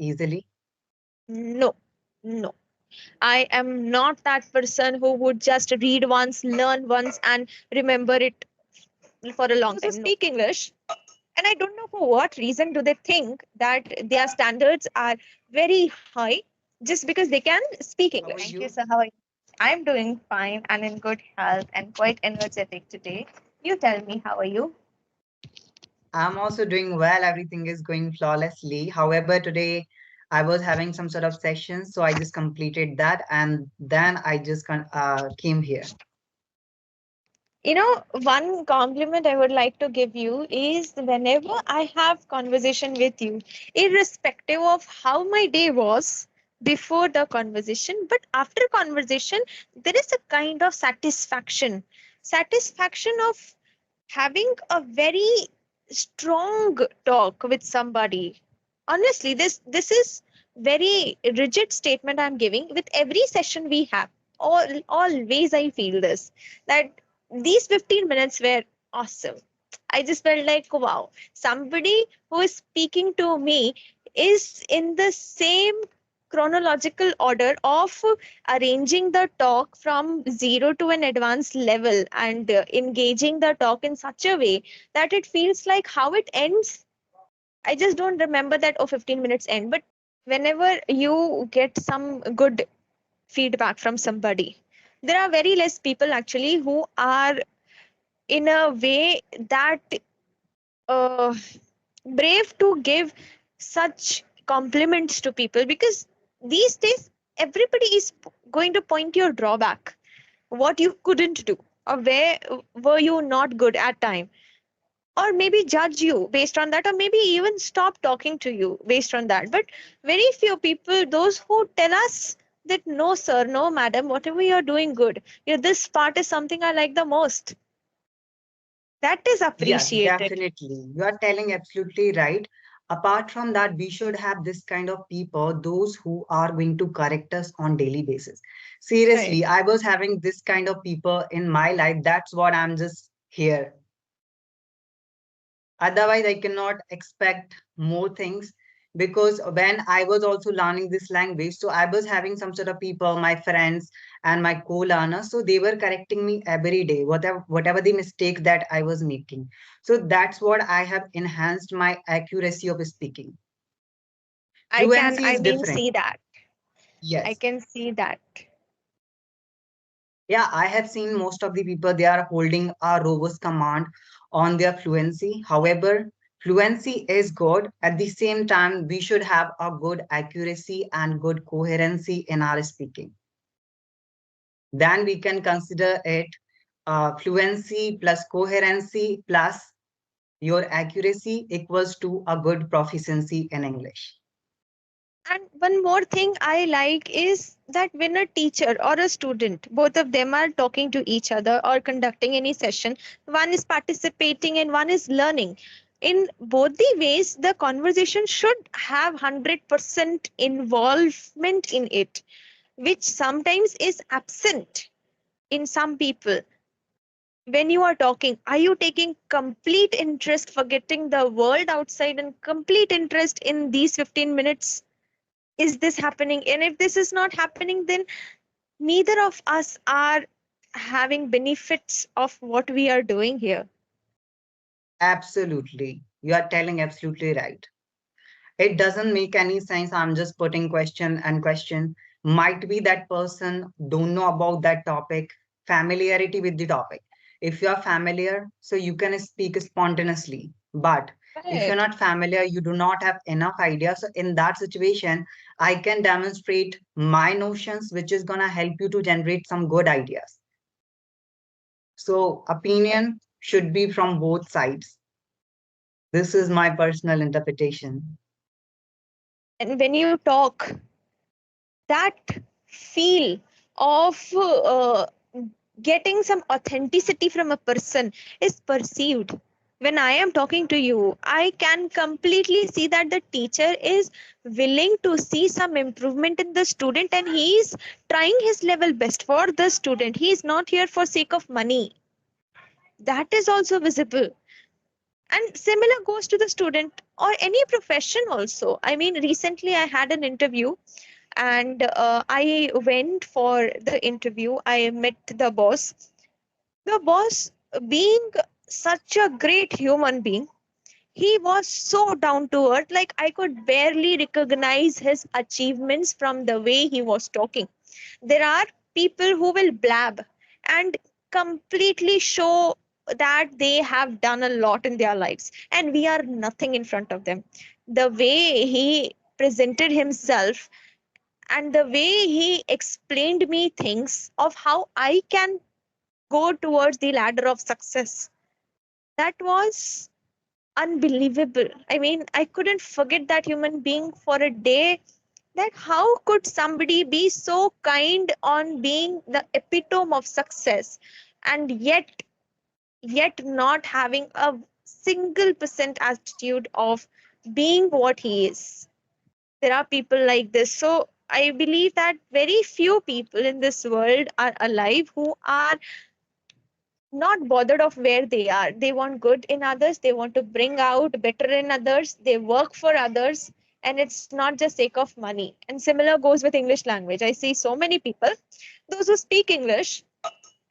easily? No, no. I am not that person who would just read once, learn once, and remember it for a long time. No. Speak English, and I don't know for what reason do they think that their standards are very high just because they can speak How are English. Thank you, you? sir. How are you? I'm doing fine and in good health and quite energetic today. You tell me, how are you? I'm also doing well. Everything is going flawlessly. However, today I was having some sort of session, so I just completed that, and then I just came here. You know, one compliment I would like to give you is whenever I have conversation with you, irrespective of how my day was before the conversation, but after conversation, there is a kind of satisfaction of having a very strong talk with somebody. Honestly, this is very rigid statement I'm giving with every session we have. Always I feel this, that these 15 minutes were awesome. I just felt like, wow, somebody who is speaking to me is in the same chronological order of arranging the talk from zero to an advanced level and engaging the talk in such a way that it feels like how it ends. I just don't remember that, oh, 15 minutes end. But whenever you get some good feedback from somebody, there are very less people actually who are in a way that uh, brave to give such compliments to people, because these days everybody is going to point your drawback, what you couldn't do, or where were you not good at time, or maybe judge you based on that, or maybe even stop talking to you based on that. But very few people, those who tell us that no sir, no madam, whatever you're doing good, yeah, this part is something I like the most, that is Yes, appreciated. definitely. You are telling absolutely right. Apart from that, we should have this kind of people, those who are going to correct us on daily basis. Right. Seriously, I was having this kind of people in my life. That's what I'm just here. Otherwise, I cannot expect more things, because when I was also learning this language, so I was having some sort of people, my friends and my co-learners, so they were correcting me every day, whatever the mistake that I was making. So that's what I have enhanced my accuracy of speaking. Fluency I is mean, different. see that. I Yes. can see that. Yeah, I have seen most of the people, they are holding a robust command on their fluency. However, fluency is good. At the same time, we should have a good accuracy and good coherency in our speaking. Then we can consider it fluency plus coherency plus your accuracy equals to a good proficiency in English. And one more thing I like is that when a teacher or a student, both of them are talking to each other or conducting any session, one is participating and one is learning. In both the ways, the conversation should have 100% involvement in it, which sometimes is absent in some people. When you are talking, are you taking complete interest, forgetting the world outside, and complete interest in these 15 minutes? Is this happening? And if this is not happening, then neither of us are having benefits of what we are doing here. Absolutely. You are telling absolutely right. It doesn't make any sense. I'm just putting question and question. Might be that person don't know about that topic, familiarity with the topic. If you are familiar, so you can speak spontaneously. But if you're Right. not familiar, you do not have enough idea. So in that situation, I can demonstrate my notions, which is gonna help you to generate some good ideas. So opinion should be from both sides. This is my personal interpretation. And when you talk, that feel of getting some authenticity from a person is perceived. When I am talking to you, I can completely see that the teacher is willing to see some improvement in the student, and he is trying his level best for the student. He is not here for sake of money. That is also visible. And similar goes to the student or any profession also. I mean, recently I had an interview, and I went for the interview. I met the boss. The boss, being such a great human being, he was so down to earth. Like, I could barely recognize his achievements from the way he was talking. There are people who will blab and completely show that they have done a lot in their lives, and we are nothing in front of them. The way he presented himself and the way he explained me things of how I can go towards the ladder of success, that was unbelievable. I mean, I couldn't forget that human being for a day. That how could somebody be so kind on being the epitome of success, and yet not having a single percent attitude of being what he is. There are people like this. So I believe that very few people in this world are alive who are not bothered of where they are. They want good in others, they want to bring out better in others, they work for others, and it's not just sake of money. And similar goes with English language. I see so many people, those who speak English,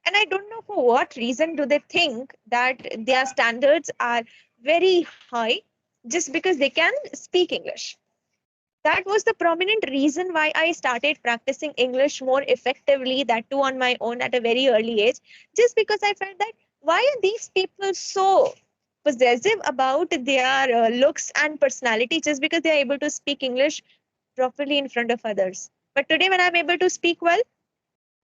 and I don't know for what reason do they think that their standards are very high just because they can speak English. That was the prominent reason why I started practicing English more effectively, that too on my own at a very early age, just because I felt that why are these people so possessive about their looks and personality just because they are able to speak English properly in front of others. But today, when I'm able to speak well,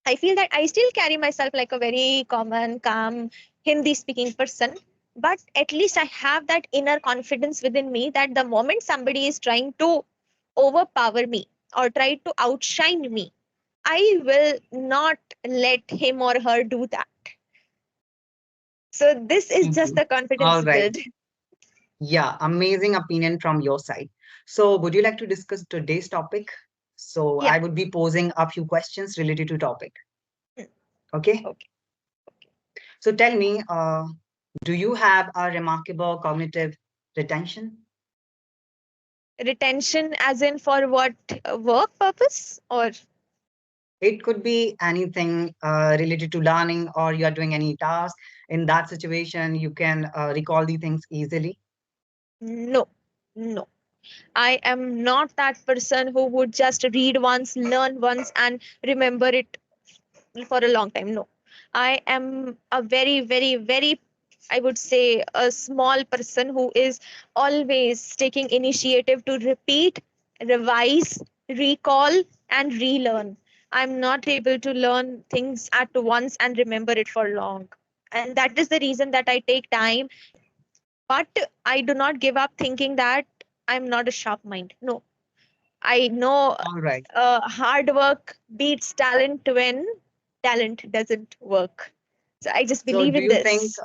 I feel that I still carry myself like a very common, calm Hindi speaking person. But at least I have that inner confidence within me that the moment somebody is trying to overpower me or try to outshine me, I will not let him or her do that. So this is Thank just you. the confidence All right. build. Yeah, amazing opinion from your side. So, would you like to discuss today's topic? So, Yeah. I would be posing a few questions related to topic. Hmm. Okay. Okay. So, tell me, do you have a remarkable cognitive retention? Retention as in for what, work purpose or It could be anything related to learning, or you are doing any task. In that situation, you can recall the things easily. no. No. I am not that person who would just read once, learn once, and remember it for a long time. No. I am a very, very, very, I would say, a small person who is always taking initiative to repeat, revise, recall, and relearn. I'm not able to learn things at once and remember it for long. And that is the reason that I take time. But I do not give up thinking that I'm not a sharp mind. No, I know All right. hard work beats talent when talent doesn't work. So I just So, believe do in you think, this.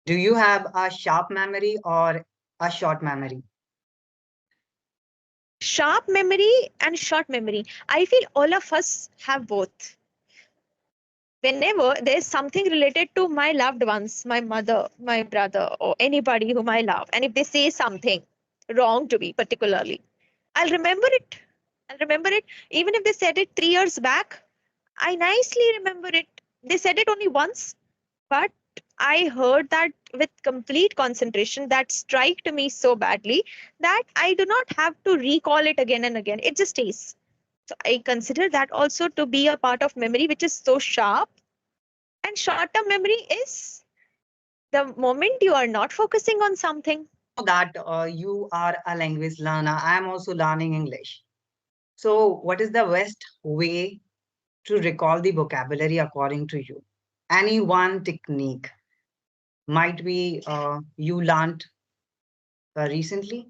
do you have a sharp memory or a short memory? Sharp memory and short memory. I feel all of us have both. Whenever there's something related to my loved ones, my mother, my brother, or anybody whom I love, and if they say something wrong to me, particularly, I'll remember it. I'll remember it. Even if they said it 3 years back, I nicely remember it. They said it only once, but I heard that with complete concentration that striked me so badly that I do not have to recall it again and again. It just stays. So I consider that also to be a part of memory which is so sharp. And short term memory is the moment you are not focusing on something. Know that you are a language learner. I am also learning English. So, what is the best way to recall the vocabulary according to you? Any one technique might be you learned recently.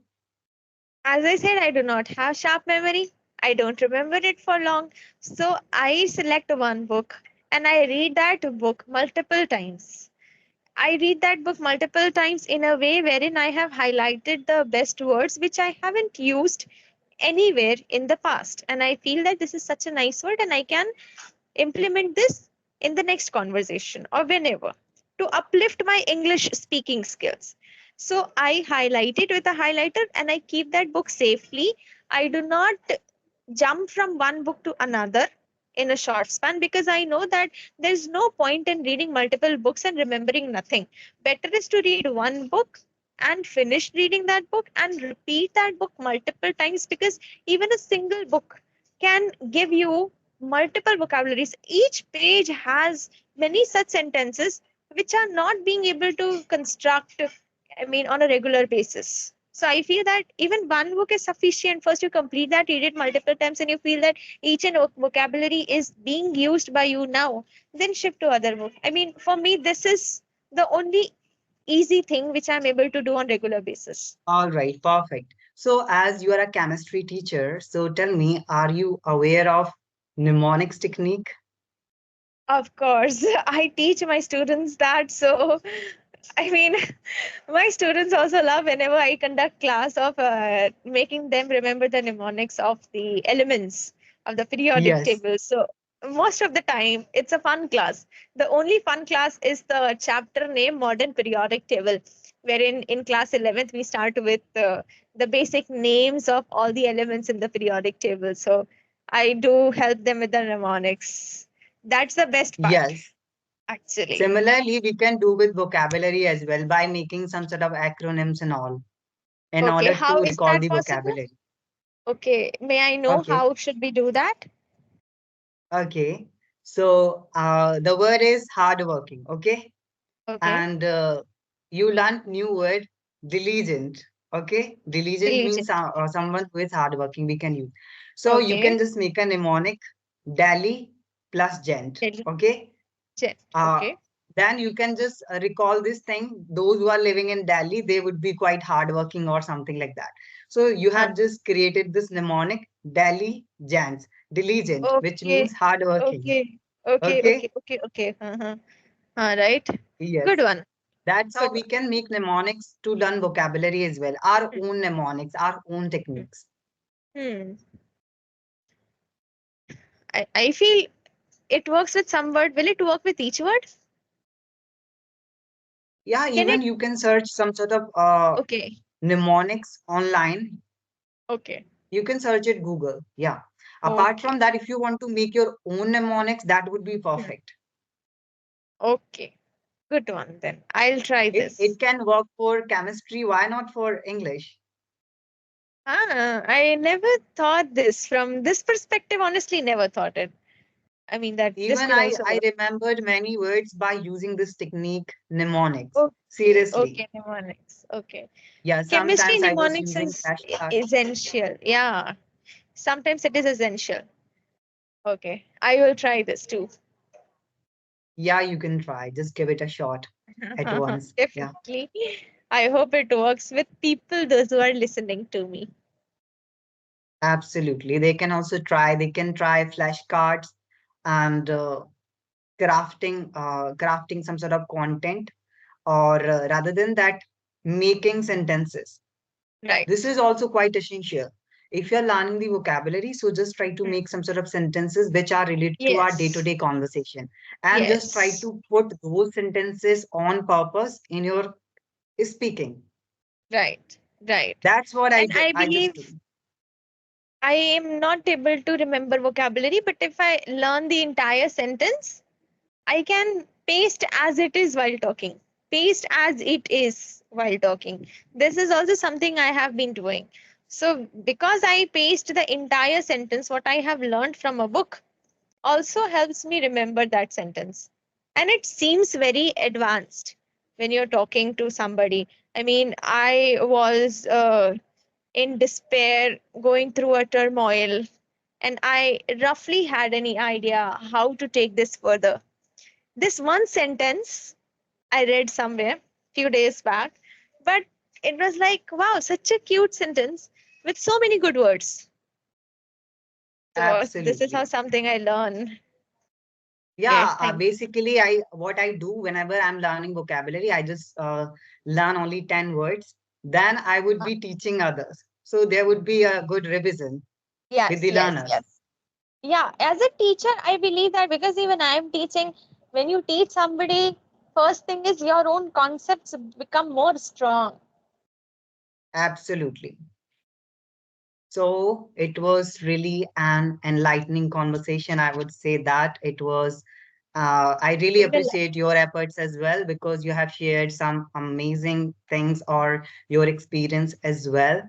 As I said, I do not have sharp memory. I don't remember it for long. So I select one book and I read that book multiple times. I read that book multiple times in a way wherein I have highlighted the best words which I haven't used anywhere in the past. And I feel that this is such a nice word and I can implement this in the next conversation or whenever to uplift my English speaking skills. So I highlight it with a highlighter and I keep that book safely. I do not jump from one book to another in a short span because I know that there's no point in reading multiple books and remembering nothing. Better is to read one book and finish reading that book and repeat that book multiple times, because even a single book can give you multiple vocabularies. Each page has many such sentences which are not being able to construct, I mean, on a regular basis. So I feel that even one book is sufficient. First, you complete that, read it multiple times, and you feel that each and vocabulary is being used by you now. Then shift to other book. I mean, for me, this is the only easy thing which I'm able to do on regular basis. All right, perfect. So as you are a chemistry teacher, so tell me, are you aware of mnemonics technique? Of course, I teach my students that. So, I mean, my students also love whenever I conduct class of making them remember the mnemonics of the elements of the periodic Yes. table. So, most of the time, it's a fun class. The only fun class is the chapter name Modern Periodic Table, wherein in class 11th we start with the basic names of all the elements in the periodic table. So, I do help them with the mnemonics. That's the best part, Yes. actually. Similarly, we can do with vocabulary as well by making some sort of acronyms and all in Okay, order how to is recall that the possible? vocabulary. Okay, may I know Okay. how should we do that? Okay. So the word is hardworking. Okay. Okay, And you learned new word diligent. Okay. Diligent means diligent. someone who is hardworking. We can use. So you can Okay, just make a mnemonic Dali plus gent. Okay. diligent. uh, Okay. then you can just recall this thing. Those who are living in Delhi, they would be quite hardworking or something like that. So you Uh, have just created this mnemonic Delhi Jans, diligent, which means okay, hardworking. okay, okay, Okay. okay, okay, okay. Uh-huh. All right. Good Yes. one. That's how So, we can make mnemonics to learn vocabulary as well. Our hmm, own mnemonics, our own hmm, techniques. hmm. I feel it works with some word. Will it work with each word? Yeah, Can even it? you can search some sort of Okay, mnemonics online. okay, You can search it Google. Yeah. Apart okay, from that, if you want to make your own mnemonics, that would be hmm, perfect. okay. Good one then. I'll try It this. can work for chemistry. Why not for English? Ah, I never thought this from this perspective. Honestly, never thought it. I mean that this Even could also I work. remembered many words by using this technique, mnemonics. Okay, Seriously. okay, mnemonics. Okay. Yeah, Chemistry sometimes I was mnemonics using is flashcards. essential. Yeah. Sometimes it is essential. Okay. I will try this too. Yeah, you can try. Just give it a shot at once. Yeah, Definitely. I hope it works with people, those who are listening to me. absolutely. They can also try. They can try flashcards and crafting some sort of content, or rather than that, making sentences. This Right. is also quite essential. If you're learning the vocabulary, so just try to Mm. make some sort of sentences which are related to our Yes. day-to-day conversation, and just try Yes. to put those sentences on purpose in your speaking. Right. Right. That's what And I I just do. believe I am not able to remember vocabulary, but if I learn the entire sentence, I can paste as it is while talking. Paste as it is while talking. This is also something I have been doing. So, because I paste the entire sentence, what I have learned from a book also helps me remember that sentence. And it seems very advanced when you're talking to somebody. I mean, I was in despair, going through a turmoil, and I roughly had any idea how to take this further. This one sentence I read somewhere few days back, but it was like, wow, such a cute sentence with so many good words. So this is how Absolutely. something I learn. Okay, Yeah, thank you. basically, I what I do whenever I'm learning vocabulary, I just learn only 10 words. Then I would be teaching others. So there would be a good revision with Yes, the yes, learners. yes. Yeah, as a teacher, I believe that because even I am teaching, when you teach somebody, first thing is your own concepts become more strong. Absolutely. So it was really an enlightening conversation. I would say that it was. I really Even appreciate your efforts as well because you have shared some amazing things or your experience as well.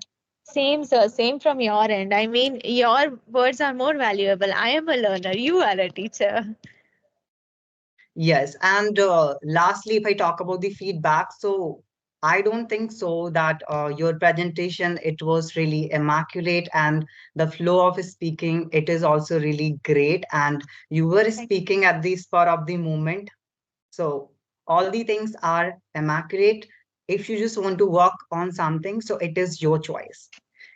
same, sir, same from your end. I mean, your words are more valuable. I am a learner, you are a teacher. Yes, and lastly, if I talk about the feedback, so I don't think so that your presentation it was really immaculate, and the flow of speaking it is also really great, and you were Thank you. speaking at the spur of the moment. So all the things are immaculate. If you just want to work on something, so it is your choice.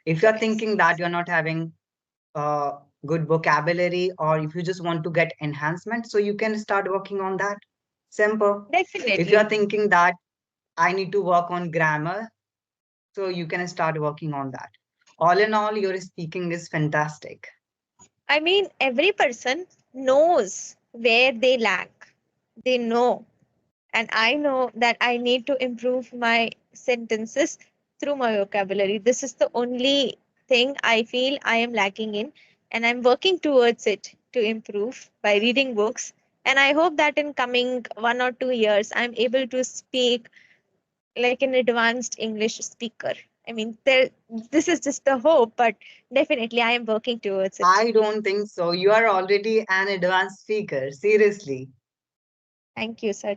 If you're Yes, thinking that you're not having uh, good vocabulary, or if you just want to get enhancement, so you can start working on that. Simple. If you definitely. are thinking that I need to work on grammar, so you can start working on that. All in all, your speaking is fantastic. I mean, every person knows where they lack. They know. And I know that I need to improve my sentences through my vocabulary. This is the only thing I feel I am lacking in, and I'm working towards it to improve by reading books. And I hope that in coming 1 or 2 years, I'm able to speak like an advanced English speaker. I mean, this is just a hope, but definitely I am working towards it. I don't think so. You are already an advanced speaker. Seriously. Thank you, sir.